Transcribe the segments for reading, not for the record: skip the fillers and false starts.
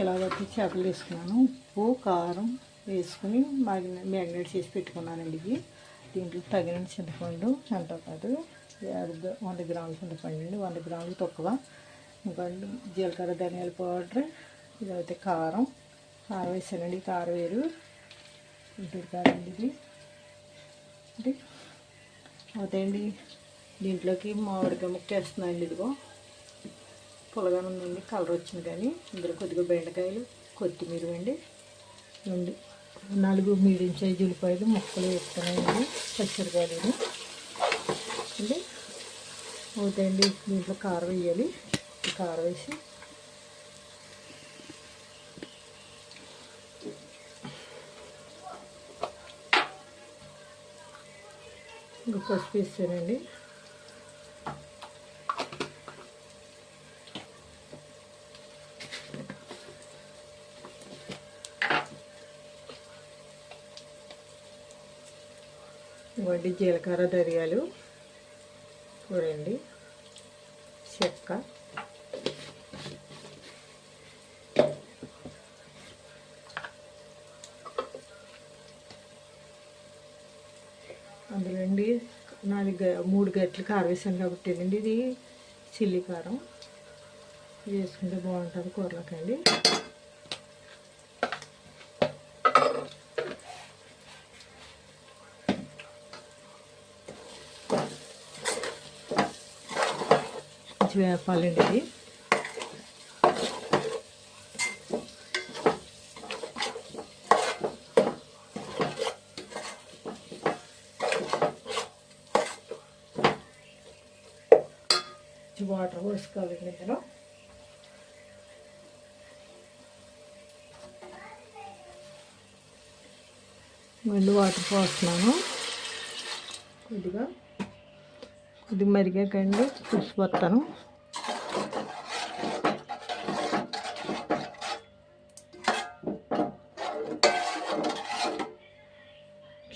ఇలాగైతే చేపలు వేసుకున్నాను. ఉప్పు కారం వేసుకుని మ్యాగ్నేట్ చేసి పెట్టుకున్నానండి. ఇవి దీంట్లో తగిన చింతపండు ఎంత కాదు 100 గ్రాముల చింతపండు అండి, 100 గ్రాములు తక్కువ. ఇంకా జీలకర్ర ధనియాల పౌడర్, ఇదైతే కారం వేసానండి. కారం వేరు ఉంటుంది కారం ఇది అవుతాయండి. దీంట్లోకి మామిడికాయ ముక్క వేస్తున్నానండి. ఇదిగో పుల్లగానే ఉందండి, కలర్ వచ్చింది. కానీ ఇందులో కొద్దిగా బెండకాయలు, కొత్తిమీర అండి, 4 మీడియం సైజు ఉల్లిపాయలు ముక్కలు వేస్తున్నాయండి. పచ్చిమిరకాయలు అండి అవుతాయండి. దీంట్లో కారం వేయాలి. కారం వేసి ఇంకా పసుపు వేస్తానండి. ఇవ్వండి జీలకర్ర ధనియాలు చూడండి, చెక్క, అందులో అండి 3 గంటలు కారం వేసాను కాబట్టి అండి ఇది చిల్లీ కారం వేసుకుంటే బాగుంటుంది కూరలకండి. వేపాలండి ఇది. వాటర్ పోసుకోవాలండి. ఇందులో మళ్ళీ వాటర్ పోస్తున్నాను. కొద్దిగా మరిగాకండి చూసిపోతాను.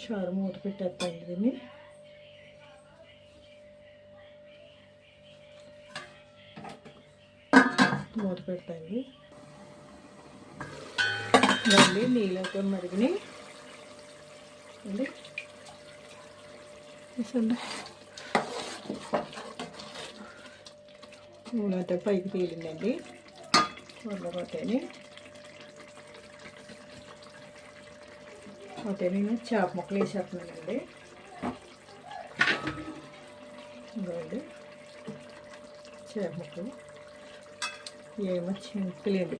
చారు మూత పెట్టేస్తాండి. దీన్ని మూత పెడతాండి. మళ్ళీ నీళ్ళతో మరిగినాయి అండి. నూనె అంతా పైకి తేలిందండి. వడలపోతాయని నేను చేప ముక్కలు వేసేస్తున్నానండి. ఇదిగోండి చేప ముక్కలు ఏమో చింతలేండి.